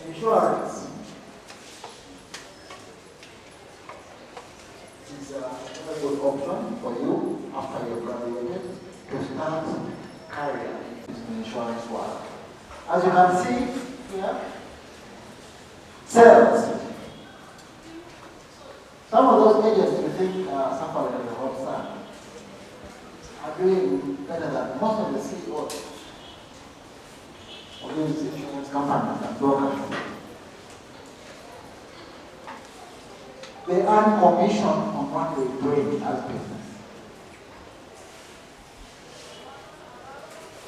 Insurance is a very good option for you after you've graduated to start career in the insurance world. As you can see here, sales. Some of those agents you think are suffering in the hot sun are doing better than most of the CEOs of these insurance companies and brokers. They earn commission on what they bring as business.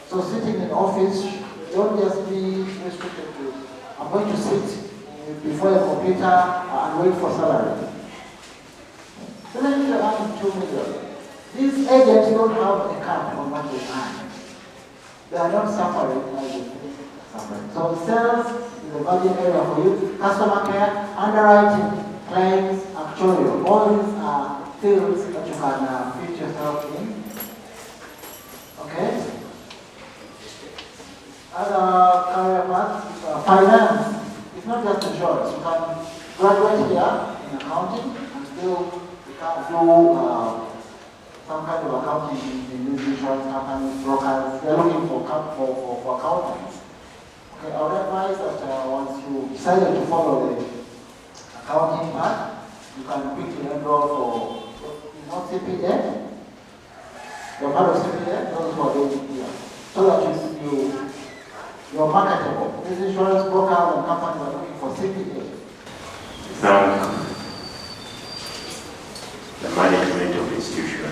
So sitting in office, don't just be restricted to, I'm going to sit before a computer and wait for salary. Then if you're earning 2 million, these agents don't have a cap on what they earn. They are not suffering as they suffering. So sales is a value area for you. Customer care, underwriting, claims, actuarial. All these are fields that you can fit yourself in. Okay? Other career paths, finance. It's not just insurance. You can graduate here in accounting and still do some kind of accounting in these insurance companies, brokers. They're looking for accountants. Okay, I would advise that once you decided to follow the accounting path, you can quickly enroll for CPA. You're part of CPA, those who are doing here. So that you're marketable. These insurance brokers and companies are looking for CPA. Thank the management of the institution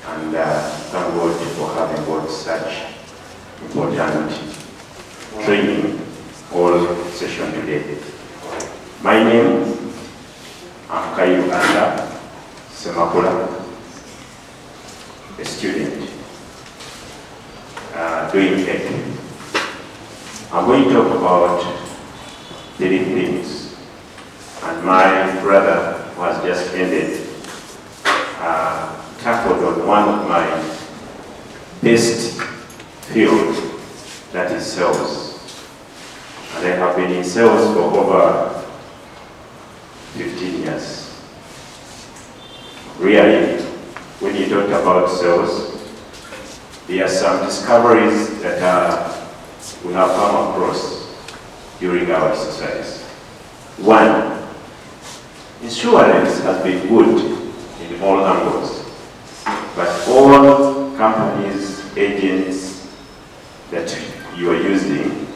and thank God for having got such important training all session today. My name is Kayu Anda Semakula, a student doing tech. I'm going to talk about 3 things, and my brother who has just ended tackled on one of my best fields, that is sales. And I have been in sales for over 15 years. Really, when you talk about sales, there are some discoveries that we have come across during our exercise. One, insurance has been good in all angles, but all companies, agents that you are using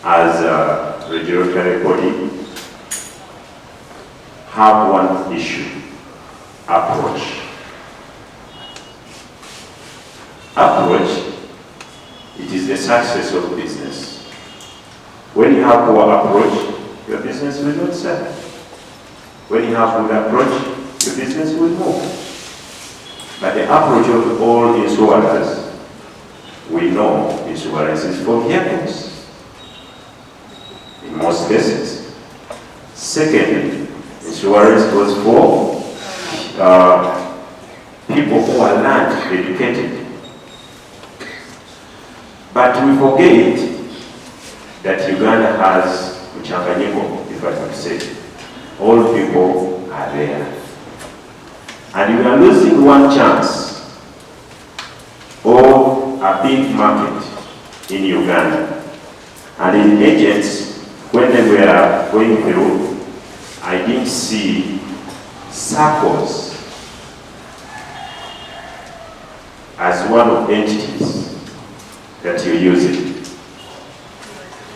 as a regulatory body have one issue: approach. Approach, it is the success of business. When you have poor approach, your business will not sell. When you have good approach, your business will move. But the approach of all insurers, we know insurance is for vehicles in most cases. Second, insurance was for people who are not educated. But we forget that Uganda has mchanganyiko, if I could say. All people are there. And we are losing one chance of a big market in Uganda. And in agents, when they were going through, I didn't see SACCOs as one of the entities that you're using.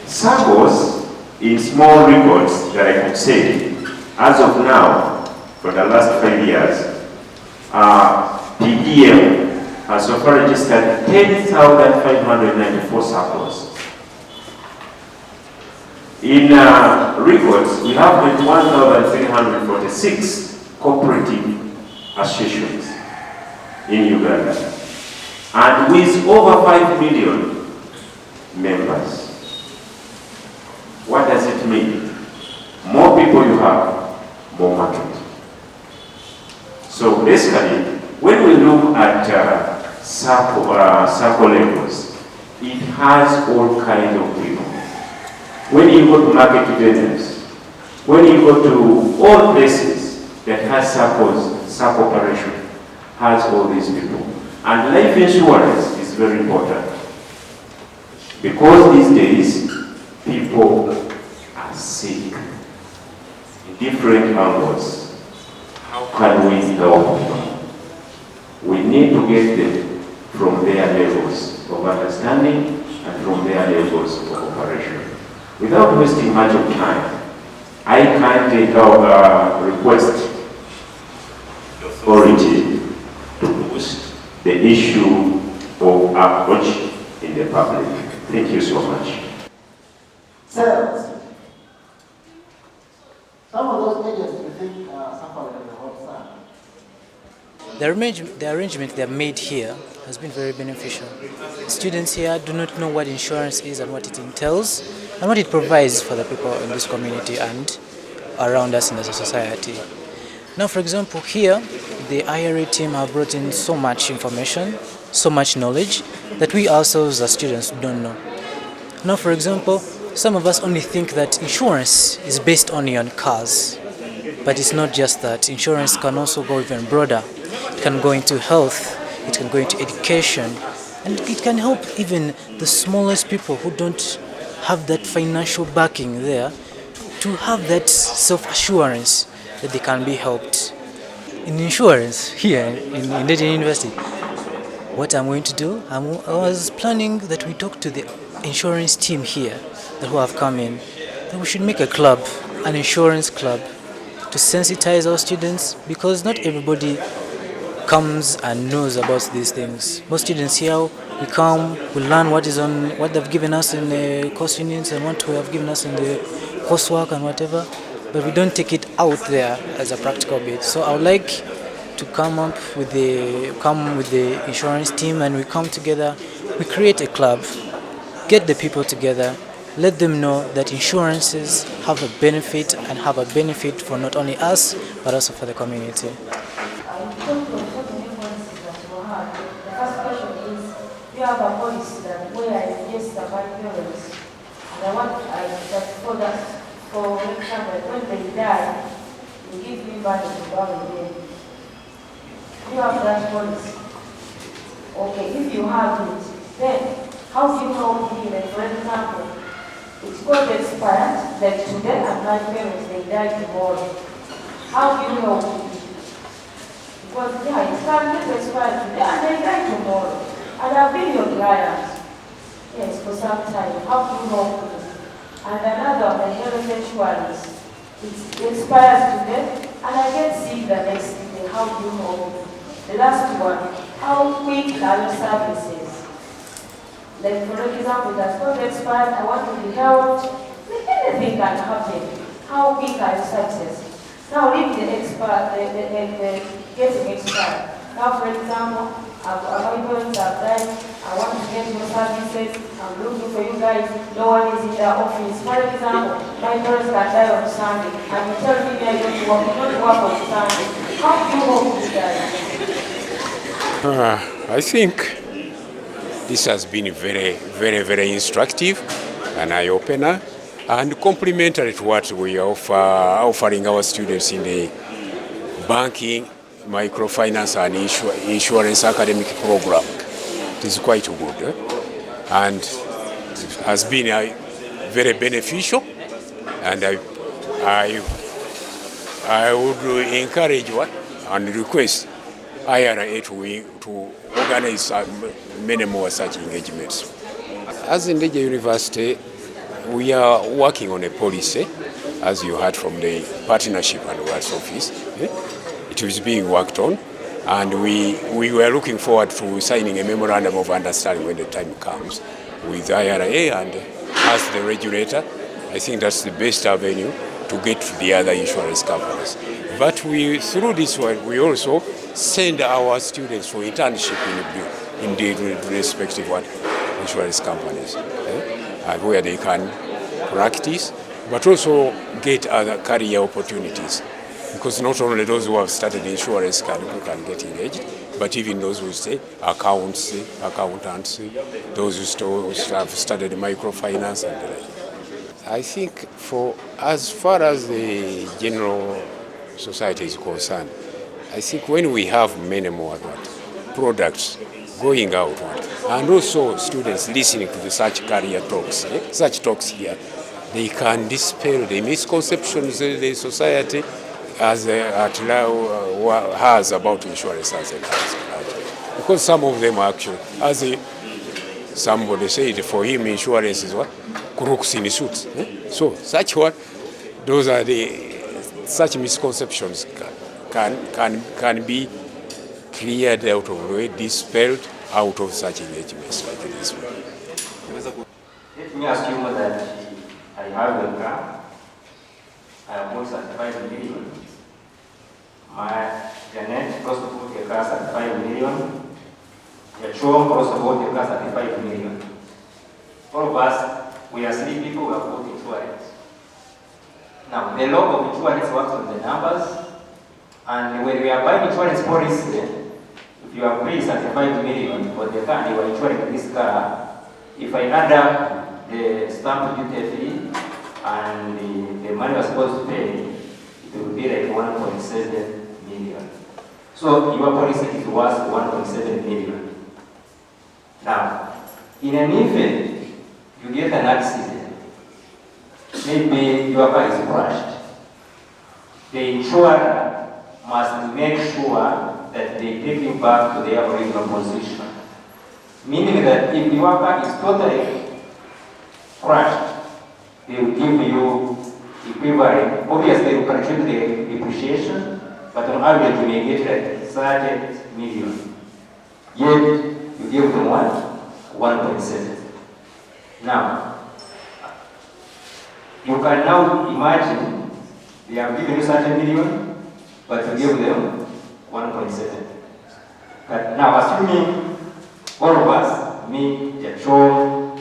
SACCOs, in small records that I could say, as of now, for the last 5 years, PDM has so far registered 10,594 SACCOs. In records, we have 21,346 cooperative associations in Uganda, and with over 5 million members. What does it mean? More people you have, more market. So basically, when we look at SACCO levels, it has all kinds of people. When you go to market venues, when you go to all places that has circles, circle operation, has all these people. And life insurance is very important. Because these days, people are sick in different angles. How can we help them? We need to get them from their levels of understanding and from their levels of operation. Without wasting much of time, I can't take out a request the authority to boost the issue of approach in the public. Thank you so much. Sales. Some of those agents we think suffer in the hot sun. The arrangement they have made here has been very beneficial. Students here do not know what insurance is and what it entails and what it provides for the people in this community and around us in the society. Now, for example, here the IRA team have brought in so much information, so much knowledge that we ourselves as students don't know. Now, for example, some of us only think that insurance is based only on cars, but it's not just that. Insurance can also go even broader. It can go into health, it can go into education, and it can help even the smallest people who don't have that financial backing there to have that self-assurance that they can be helped. In insurance here in Deji University, what I'm going to do, I was planning that we talk to the insurance team here who have come in, that we should make a club, an insurance club, to sensitize our students, because not everybody comes and knows about these things. Most students here, we come, we learn what they've given us in the course unions and what we have given us in the coursework and whatever, but we don't take it out there as a practical bit. So I would like to come with the insurance team, and we come together, we create a club, get the people together, let them know that insurances have a benefit and have a benefit for not only us but also for the community. You have a policy that where I yes the parents, and I want that for that for example when they die, you give me money to bury them. You have that policy. Okay, if you have it, then how do you help me? Like for example, it's got expired, like today and my parents they die tomorrow. How do you help me? Because yeah, it's currently expired today and they die tomorrow. And I've been your client, yes, for some time. How do you help me? And another, the health insurance, it expires today, and I can see the next day. How do you help me? The last one, how quick are your services? Like for example, that's not expired, I want to be helped. Anything can happen. How quick are your services? Now leave the getting expired. Now for example, my parents have died, I want to get your services, I'm looking for you guys, no one is in the office. For example, my parents can die on Sunday, and you tell me I don't work, you don't work on Sunday. How do you work with guys? I think this has been very instructive, an eye-opener, and complementary to what we are offering our students in the banking, microfinance and insurance academic program. It is quite good and has been very beneficial, and I would encourage and request IRA to organize many more such engagements. As in Deji University, we are working on a policy, as you heard from the Partnership and Works Office. It is being worked on, and we were looking forward to signing a memorandum of understanding when the time comes with IRA, and as the regulator, I think that's the best avenue to get to the other insurance companies. But through this one, we also send our students for internship in the respective insurance companies, where they can practice, but also get other career opportunities. Because not only those who have started insurance can get engaged, but even those who say accountants, those who have started microfinance and the like. I think for as far as the general society is concerned, I think when we have many more products going out, and also students listening to the such career talks, such talks here, they can dispel the misconceptions the society has about insurance as a class. Because some of them actually, somebody said, for him insurance is what? Crooks in suits. So such those are such misconceptions can be cleared out of the way, dispelled out of such engagements like this one. Let me assume that I have a car, I have bought 35 million. My Janet also bought a car 35 million. Yachom also bought a car 35 million. All of us, we are 3 people who have bought insurance. Now, the law of insurance works on the numbers, and when we are buying insurance policy, if you are paying 35 million for the car and you are insuring this car, if I add up the stamp duty fee and the money you are supposed to pay, it will be like 1.7 million. So your policy is worth 1.7 million. Now, in an event, you get an accident, maybe your car is crashed, the insurer must make sure that they take you back to their original position. Meaning that if your car is totally crashed, they will give you equivalent. Obviously, they will calculate the depreciation, but on average, you may get like 30 million. Yet, you give them what? 1.7. Now, you can now imagine they have given you 30 million, but you give them 1.7. But now, assuming all of us, me, Jachom,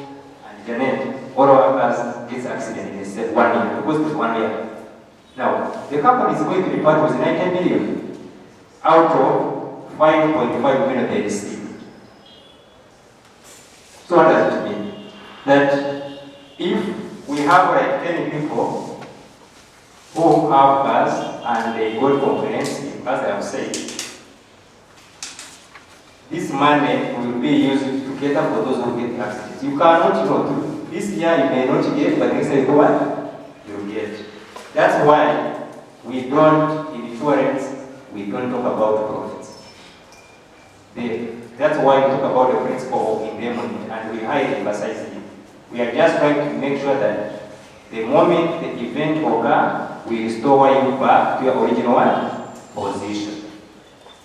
and Janet, all of us gets accident in the 1 year, because it's 1 year. Now, the company is going to be part with 90 million out of 5.5 million they received. So what does it mean? That if we have like 10 people who have cars and they go comprehensive, as I have said, this money will be used to cater for those who get accidents. You cannot, this year you may not get, but next year you what? You will get. That's why we don't, in insurance, we don't talk about profits. That's why we talk about the principle of indemnity, and we highly emphasize it. We are just trying to make sure that the moment the event occurs, we restore you back to your original position.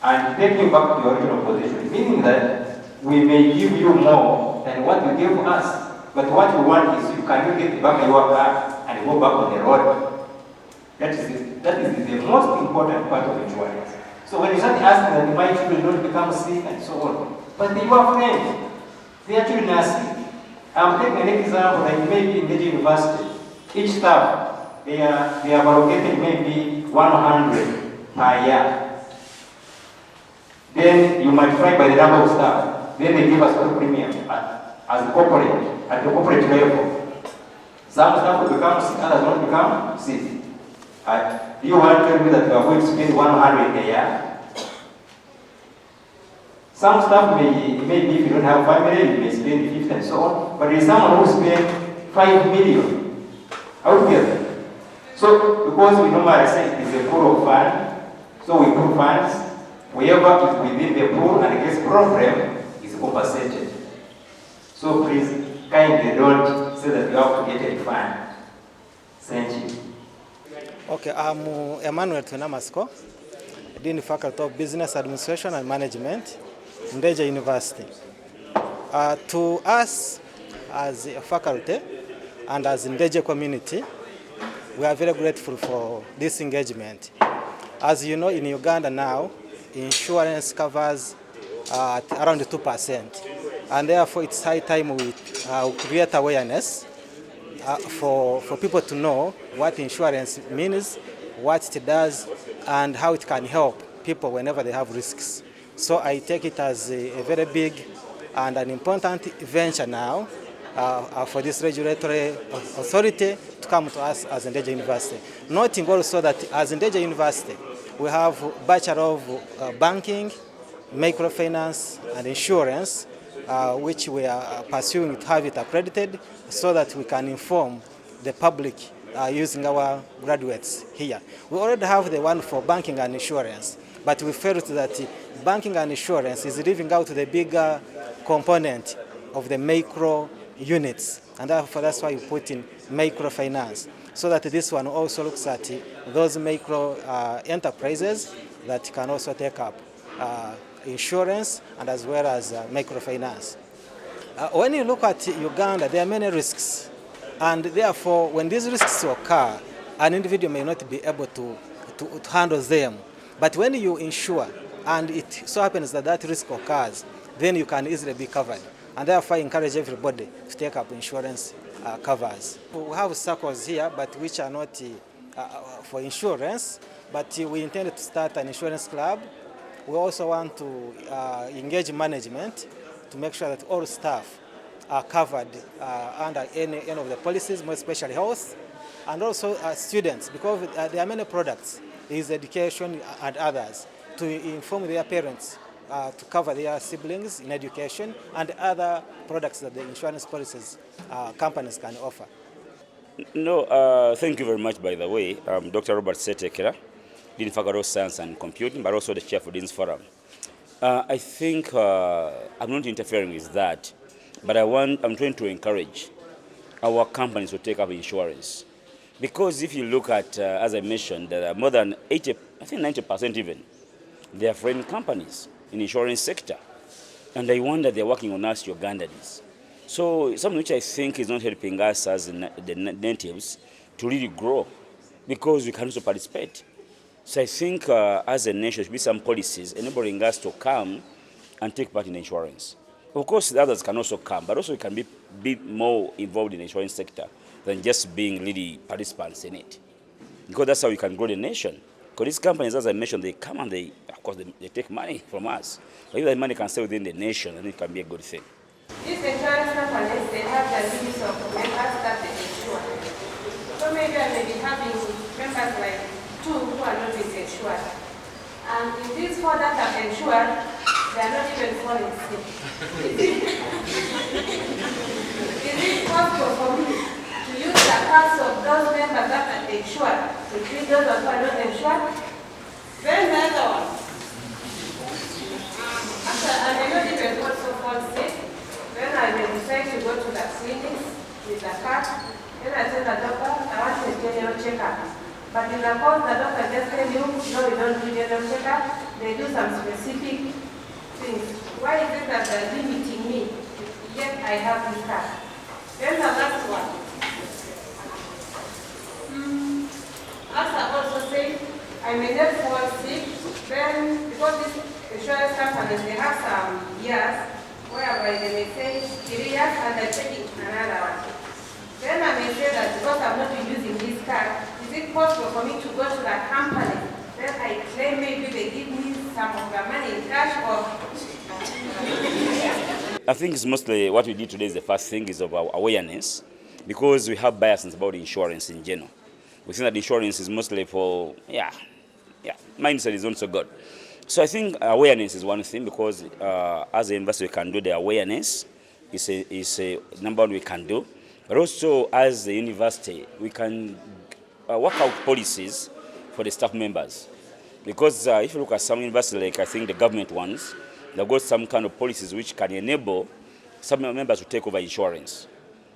And take you back to your original position, meaning that we may give you more than what you give us. But what we want is you can get back your car and go back on the road. That is the most important part of insurance. So when you start asking that my children don't become sick and so on, but they were friends, their children are sick. I'm taking an example, like maybe in the university, each staff, they are allocated maybe 100 per year. Then you multiply by the number of staff. Then they give us a premium as a corporate, at the corporate level. Some staff will become sick, others won't become sick. Do you want to tell me that you are going to spend 100 a year? Some staff maybe if you don't have family, you may spend 50 and so on. But there is someone who spends 5 million altogether. So because we normally say it is a pool of funds, so we put funds. Whoever is within the pool and gets problem is compensated. So please kindly don't say that you have to get a fund. Thank you. Okay, I'm Emmanuel Tunamasko, Dean Faculty of Business Administration and Management, Ndeje University. To us as a faculty and as Ndeje community, we are very grateful for this engagement. As you know, in Uganda now, insurance covers around 2%, and therefore it's high time we create awareness for people to know what insurance means, what it does, and how it can help people whenever they have risks. So I take it as a very big and an important venture now for this regulatory authority to come to us as Ndeje University. Noting also that as Ndeje University, we have Bachelor of Banking, Microfinance and Insurance, which we are pursuing to have it accredited so that we can inform the public using our graduates here. We already have the one for banking and insurance, but we felt that banking and insurance is leaving out the bigger component of the micro units, and therefore that's why we put in microfinance, so that this one also looks at those micro enterprises that can also take up insurance and as well as microfinance. When you look at Uganda, there are many risks, and therefore when these risks occur, an individual may not be able to handle them. But when you insure, and it so happens that that risk occurs, then you can easily be covered. And therefore I encourage everybody to take up insurance covers. We have circles here, but which are not for insurance, but we intend to start an insurance club. We also want to engage management to make sure that all staff are covered under any of the policies, more especially health, and also students, because there are many products, there is education and others, to inform their parents to cover their siblings in education and other products that the insurance policies companies can offer. No, thank you very much, by the way. I'm Dr. Robert Setekera, Dean Faculty of Science and Computing, but also the chair for Dean's Forum. I think I'm not interfering with that, but I'm trying to encourage our companies to take up insurance. Because if you look at, as I mentioned, there are more than 80, I think 90% even, they are foreign companies in the insurance sector. And I wonder they're working on us Ugandans. So something which I think is not helping us as the natives to really grow, because we can also participate. So I think as a nation, there should be some policies enabling us to come and take part in insurance. Of course, the others can also come, but also we can be more involved in the insurance sector than just being really participants in it. Because that's how we can grow the nation. Because these companies, as I mentioned, they come and of course, they take money from us. But if that money can stay within the nation, then it can be a good thing. These insurance companies, they have the limits of members that they insure. So maybe I may be having members like 2 who are not being insured. And in these 4 that are insured, they are not even falling sick. Is it possible for me to use the cards of those members that are insured to treat those who are not insured? Then the other one. After I may not even also fall sick, then I may decide to go to the clinics with the card. Then I tell the doctor, I want a general checkup. But in the course, the doctor just tell you, no, we don't do general checkup. They do some specific things. Why is it that they're limiting me, yet I have this card? Then the last one. As I also said, I may not fall sick, then because these insurance companies, they have some years whereby they may say 3 years and they're taking another one. Then I may say that because I'm not using this card, is it possible for me to go to the company? Then I claim maybe they give me some of the money in cash or... I think it's mostly what we did today is the first thing is of our awareness, because we have biases about insurance in general. We think that insurance is mostly for, mindset is not so good. So I think awareness is one thing, because as a university we can do the awareness, is a number one we can do. But also as the university, we can work out policies for the staff members. Because if you look at some universities, like I think the government ones, they've got some kind of policies which can enable some members to take over insurance.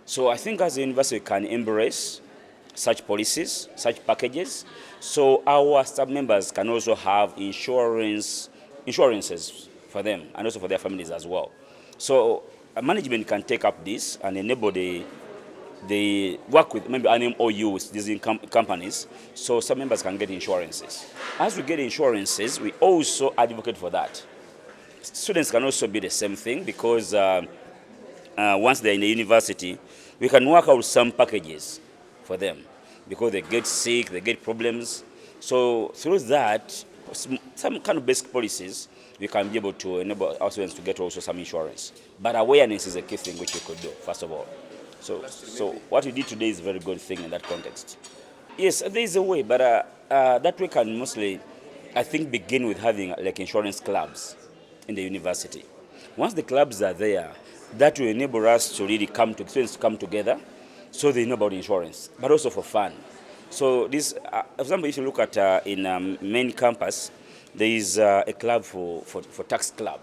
So I think as a university we can embrace such policies, such packages, so our staff members can also have insurances for them and also for their families as well. So management can take up this and enable they work with maybe an MOU with these companies, so some members can get insurances. As we get insurances, we also advocate for that. Students can also be the same thing, because once they're in the university, we can work out some packages for them, because they get sick, they get problems. So through that, some kind of basic policies, we can be able to enable our students to get also some insurance. But awareness is a key thing which we could do, first of all. So what we did today is a very good thing in that context. Yes, there is a way, but that way can mostly, I think, begin with having like insurance clubs in the university. Once the clubs are there, that will enable us to really students to come together, so they know about insurance, but also for fun. So this, for example, if you look at in main campus, there is a club for tax club.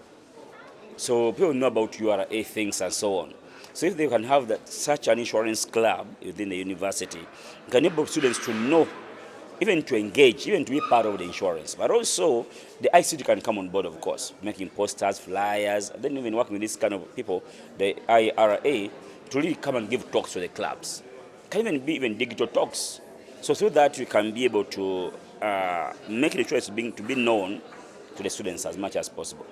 So people know about URA things and so on. So if they can have such an insurance club within the university, it can enable students to know, even to engage, even to be part of the insurance. But also, the ICT can come on board, of course, making posters, flyers, and then even working with this kind of people, the IRA, to really come and give talks to the clubs. It can even be digital talks. So through that, we can be able to make the choice to be known to the students as much as possible.